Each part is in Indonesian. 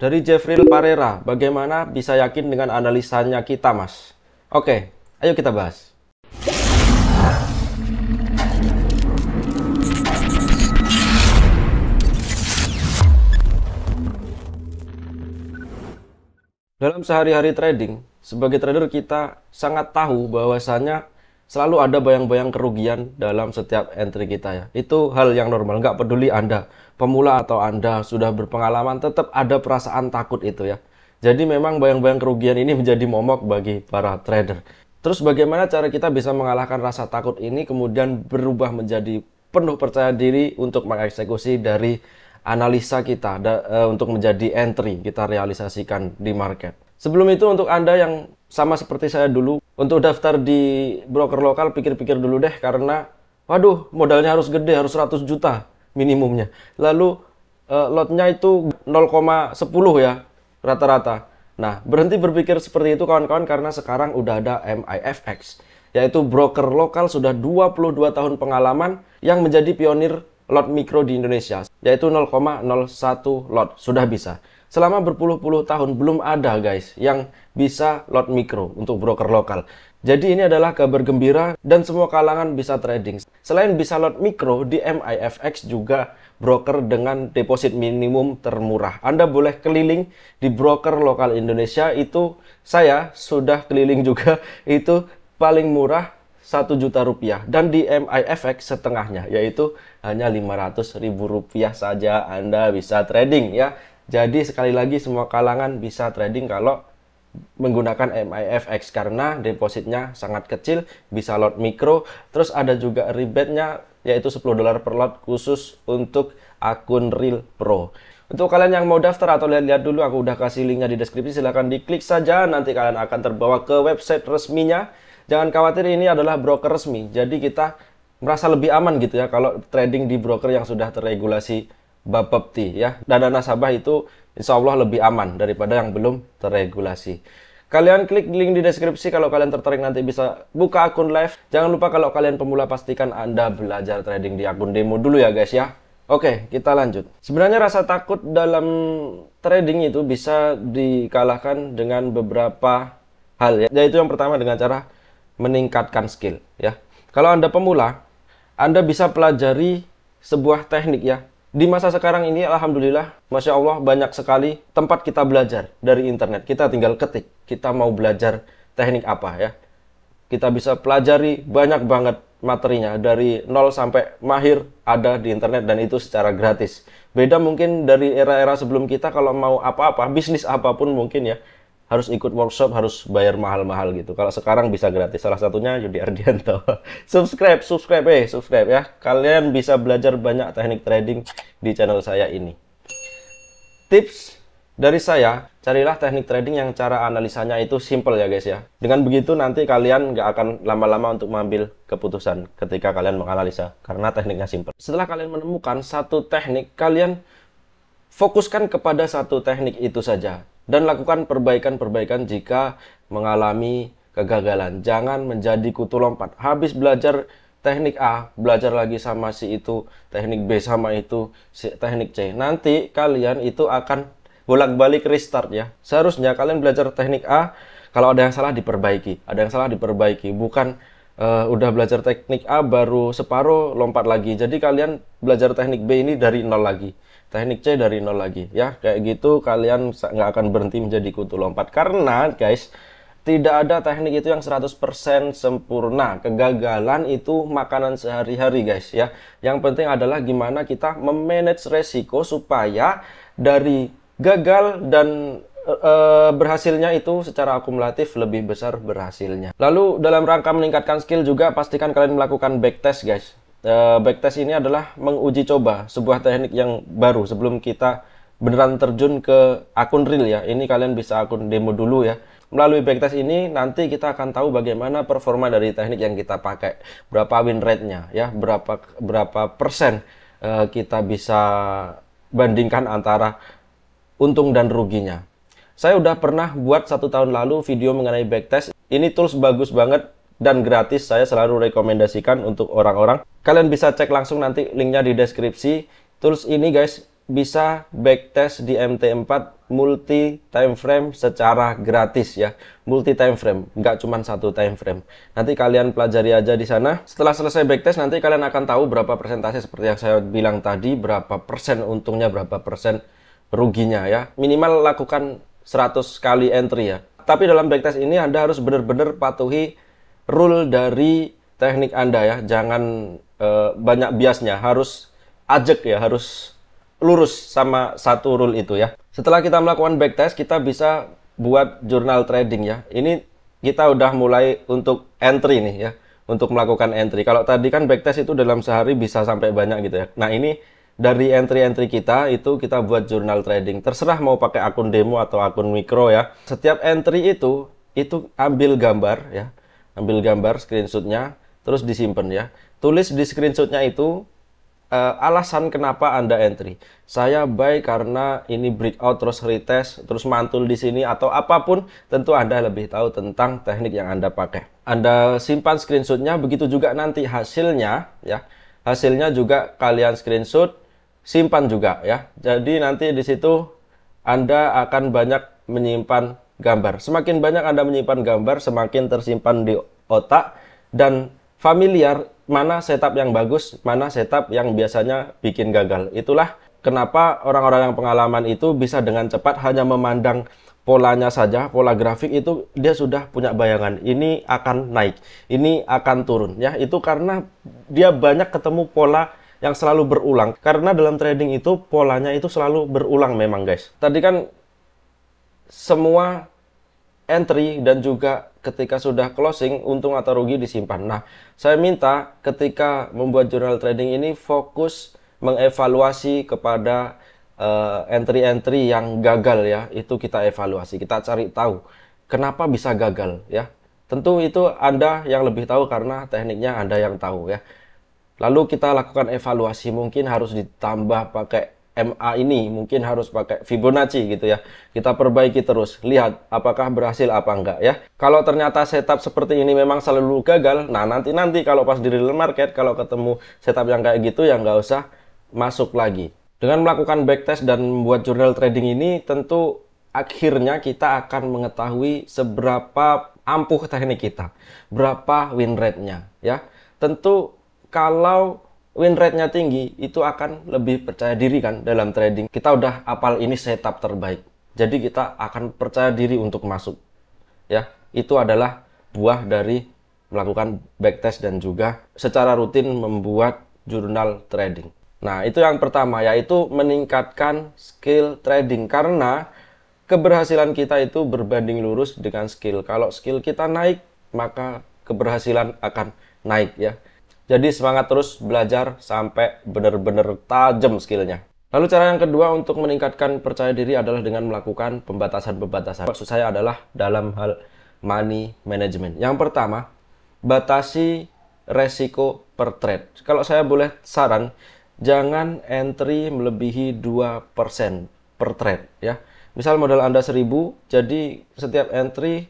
Dari Jeffrey Parera, bagaimana bisa yakin dengan analisanya kita, Mas? Oke, ayo kita bahas. Dalam sehari-hari trading, sebagai trader kita sangat tahu bahwasanya selalu ada bayang-bayang kerugian dalam setiap entry kita ya. Itu hal yang normal, nggak peduli Anda pemula atau Anda sudah berpengalaman, tetap ada perasaan takut itu ya. Jadi memang bayang-bayang kerugian ini menjadi momok bagi para trader. Terus bagaimana cara kita bisa mengalahkan rasa takut ini kemudian berubah menjadi penuh percaya diri untuk mengeksekusi dari analisa kita untuk menjadi entry kita realisasikan di market. Sebelum itu untuk Anda yang sama seperti saya dulu, untuk daftar di broker lokal pikir-pikir dulu deh karena waduh modalnya harus gede, harus 100 juta minimumnya. Lalu lotnya itu 0,10 ya rata-rata. Nah, berhenti berpikir seperti itu kawan-kawan karena sekarang udah ada MIFX, yaitu broker lokal sudah 22 tahun pengalaman yang menjadi pionir lot mikro di Indonesia, yaitu 0,01 lot sudah bisa. Selama berpuluh-puluh tahun belum ada guys yang bisa lot mikro untuk broker lokal. Jadi ini adalah kabar gembira dan semua kalangan bisa trading. Selain bisa lot mikro, di MIFX juga broker dengan deposit minimum termurah. Anda boleh keliling di broker lokal Indonesia, itu saya sudah keliling juga, itu paling murah 1 juta rupiah, dan di MIFX setengahnya, yaitu hanya 500.000 rupiah saja Anda bisa trading ya. Jadi sekali lagi semua kalangan bisa trading kalau menggunakan MIFX karena depositnya sangat kecil, bisa lot mikro, terus ada juga rebate-nya yaitu $10 per lot khusus untuk akun Real Pro. Untuk kalian yang mau daftar atau lihat-lihat dulu, aku udah kasih linknya di deskripsi, silahkan diklik saja, nanti kalian akan terbawa ke website resminya. Jangan khawatir, ini adalah broker resmi, jadi kita merasa lebih aman gitu ya kalau trading di broker yang sudah terregulasi Bapepti ya. Dana nasabah itu insya Allah lebih aman daripada yang belum terregulasi. Kalian klik link di deskripsi kalau kalian tertarik, nanti bisa buka akun live. Jangan lupa kalau kalian pemula pastikan Anda belajar trading di akun demo dulu ya guys ya. Oke, kita lanjut. Sebenarnya rasa takut dalam trading itu bisa dikalahkan dengan beberapa hal ya. Yaitu yang pertama dengan cara meningkatkan skill ya. Kalau Anda pemula, Anda bisa pelajari sebuah teknik ya. Di masa sekarang ini alhamdulillah, Masya Allah, banyak sekali tempat kita belajar dari internet. Kita tinggal ketik, kita mau belajar teknik apa ya. Kita bisa pelajari banyak banget materinya, dari nol sampai mahir ada di internet, dan itu secara gratis. Beda mungkin dari era-era sebelum kita, kalau mau apa-apa, bisnis apapun mungkin ya, harus ikut workshop, harus bayar mahal-mahal gitu. Kalau sekarang bisa gratis, salah satunya Yudi Ardianto. subscribe ya. Kalian bisa belajar banyak teknik trading di channel saya ini. Tips dari saya, carilah teknik trading yang cara analisanya itu simple ya guys ya. Dengan begitu nanti kalian nggak akan lama-lama untuk mengambil keputusan ketika kalian menganalisa, karena tekniknya simple. Setelah kalian menemukan satu teknik, kalian fokuskan kepada satu teknik itu saja. Dan lakukan perbaikan-perbaikan jika mengalami kegagalan. Jangan menjadi kutu lompat. Habis belajar teknik A, belajar lagi sama si itu, teknik B sama itu, teknik C. Nanti kalian itu akan bolak-balik restart ya. Seharusnya kalian belajar teknik A, kalau ada yang salah diperbaiki. Ada yang salah diperbaiki. Bukan udah belajar teknik A baru separuh lompat lagi. Jadi kalian belajar teknik B ini dari nol lagi. Teknik C dari nol lagi ya. Kayak gitu kalian nggak akan berhenti menjadi kutu lompat. Karena guys, tidak ada teknik itu yang 100% sempurna. Kegagalan itu makanan sehari-hari guys ya. Yang penting adalah gimana kita memanage resiko supaya dari gagal dan berhasilnya itu secara akumulatif lebih besar berhasilnya. Lalu dalam rangka meningkatkan skill juga, pastikan kalian melakukan backtest guys. Backtest ini adalah menguji coba sebuah teknik yang baru sebelum kita beneran terjun ke akun real ya. Ini kalian bisa akun demo dulu ya. Melalui backtest ini nanti kita akan tahu bagaimana performa dari teknik yang kita pakai, berapa win rate-nya ya, berapa persen kita bisa bandingkan antara untung dan ruginya. Saya udah pernah buat 1 tahun lalu video mengenai backtest. Ini tools bagus banget dan gratis, saya selalu rekomendasikan untuk orang-orang. Kalian bisa cek langsung nanti linknya di deskripsi. Tools ini guys bisa backtest di MT4 multi time frame secara gratis ya. Multi time frame, nggak cuma satu time frame. Nanti kalian pelajari aja di sana. Setelah selesai backtest nanti kalian akan tahu berapa persentase seperti yang saya bilang tadi, berapa persen untungnya, berapa persen ruginya ya. Minimal lakukan 100 kali entry ya. Tapi dalam backtest ini Anda harus benar-benar patuhi rule dari teknik Anda ya. Jangan banyak biasnya, harus ajak ya, harus lurus sama satu rule itu ya. Setelah kita melakukan backtest, kita bisa buat jurnal trading ya. Ini kita udah mulai untuk entry nih ya, untuk melakukan entry. Kalau tadi kan backtest itu dalam sehari bisa sampai banyak gitu ya. Nah ini dari entry-entry kita itu kita buat jurnal trading. Terserah mau pakai akun demo atau akun mikro ya. Setiap entry itu ambil gambar ya, ambil gambar screenshotnya, terus disimpan ya. Tulis di screenshotnya itu alasan kenapa Anda entry. Saya buy karena ini breakout terus retest terus mantul di sini atau apapun, tentu Anda lebih tahu tentang teknik yang Anda pakai. Anda simpan screenshotnya, begitu juga nanti hasilnya ya. Hasilnya juga kalian screenshot, simpan juga ya. Jadi nanti di situ Anda akan banyak menyimpan gambar. Semakin banyak Anda menyimpan gambar, semakin tersimpan di otak dan familiar mana setup yang bagus, mana setup yang biasanya bikin gagal. Itulah kenapa orang-orang yang pengalaman itu bisa dengan cepat hanya memandang polanya saja, pola grafik itu dia sudah punya bayangan. Ini akan naik, ini akan turun. Ya, itu karena dia banyak ketemu pola yang selalu berulang. Karena dalam trading itu polanya itu selalu berulang memang guys. Tadi kan semua entry dan juga ketika sudah closing untung atau rugi disimpan. Nah, saya minta ketika membuat jurnal trading ini fokus mengevaluasi kepada entry-entry yang gagal ya. Itu kita evaluasi, kita cari tahu kenapa bisa gagal ya. Tentu itu Anda yang lebih tahu karena tekniknya Anda yang tahu ya. Lalu kita lakukan evaluasi, mungkin harus ditambah pakai MA ini, mungkin harus pakai Fibonacci gitu ya. Kita perbaiki terus, lihat apakah berhasil apa enggak ya. Kalau ternyata setup seperti ini memang selalu gagal, nah nanti kalau pas di real market, kalau ketemu setup yang kayak gitu ya nggak usah masuk lagi. Dengan melakukan backtest dan membuat jurnal trading ini, tentu akhirnya kita akan mengetahui seberapa ampuh teknik kita, berapa win rate-nya ya. Tentu kalau win rate-nya tinggi, itu akan lebih percaya diri kan dalam trading. Kita udah hafal ini setup terbaik. Jadi kita akan percaya diri untuk masuk. Ya, itu adalah buah dari melakukan backtest dan juga secara rutin membuat jurnal trading. Nah, itu yang pertama, yaitu meningkatkan skill trading. Karena keberhasilan kita itu berbanding lurus dengan skill. Kalau skill kita naik, maka keberhasilan akan naik ya. Jadi semangat terus belajar sampai benar-benar tajam skillnya. Lalu cara yang kedua untuk meningkatkan percaya diri adalah dengan melakukan pembatasan-pembatasan. Maksud saya adalah dalam hal money management. Yang pertama, batasi resiko per trade. Kalau saya boleh saran, jangan entry melebihi 2% per trade ya. Misal modal Anda 1000, jadi setiap entry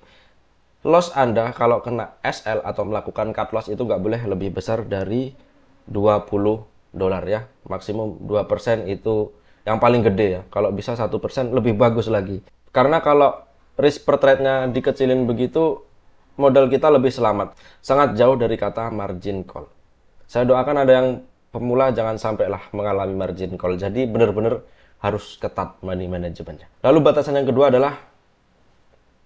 loss Anda kalau kena SL atau melakukan cut loss itu nggak boleh lebih besar dari $20 ya. Maksimum 2% itu yang paling gede ya. Kalau bisa 1% lebih bagus lagi. Karena kalau risk per trade-nya dikecilin begitu, modal kita lebih selamat. Sangat jauh dari kata margin call. Saya doakan ada yang pemula jangan sampailah mengalami margin call. Jadi benar-benar harus ketat money manajemennya. Lalu batasan yang kedua adalah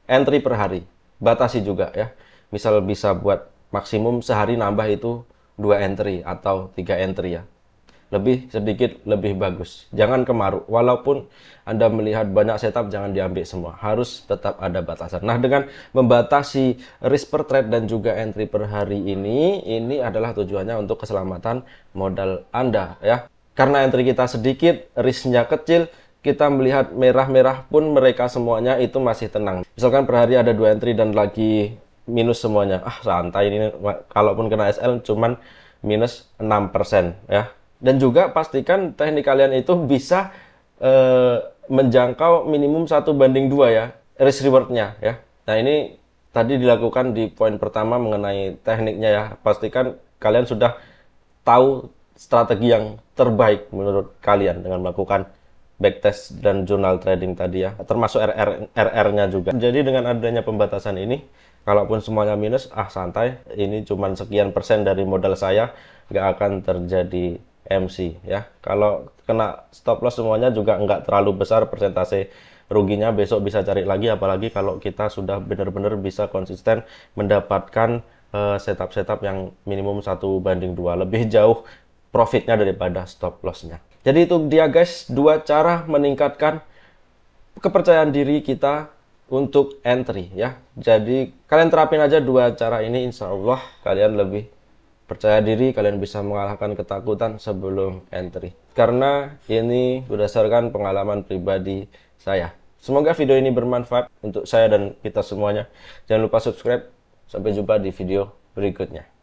entry per hari. Batasi juga ya. Misal bisa buat maksimum sehari nambah itu 2 entry atau 3 entry ya. Lebih sedikit lebih bagus. Jangan kemaru. Walaupun Anda melihat banyak setup, jangan diambil semua. Harus tetap ada batasan. Nah, dengan membatasi risk per trade dan juga entry per hari ini adalah tujuannya untuk keselamatan modal Anda ya. Karena entry kita sedikit, risknya kecil, kita melihat merah-merah pun mereka semuanya itu masih tenang. Misalkan per hari ada 2 entry dan lagi minus semuanya. Santai ini, kalaupun kena SL cuman minus 6% ya. Dan juga pastikan teknik kalian itu bisa menjangkau minimum 1:2 ya, risk reward-nya ya. Nah, ini tadi dilakukan di poin pertama mengenai tekniknya ya. Pastikan kalian sudah tahu strategi yang terbaik menurut kalian dengan melakukan backtest dan jurnal trading tadi ya, termasuk RR-nya juga. Jadi dengan adanya pembatasan ini, kalaupun semuanya minus, santai, ini cuman sekian persen dari modal saya, nggak akan terjadi MC ya. Kalau kena stop loss semuanya juga nggak terlalu besar persentase ruginya, besok bisa cari lagi, apalagi kalau kita sudah benar-benar bisa konsisten mendapatkan setup yang minimum 1:2, lebih jauh profitnya daripada stop lossnya. Jadi itu dia guys, 2 cara meningkatkan kepercayaan diri kita untuk entry ya. Jadi kalian terapin aja 2 cara ini, insya Allah kalian lebih percaya diri, kalian bisa mengalahkan ketakutan sebelum entry. Karena ini berdasarkan pengalaman pribadi saya. Semoga video ini bermanfaat untuk saya dan kita semuanya. Jangan lupa subscribe. Sampai jumpa di video berikutnya.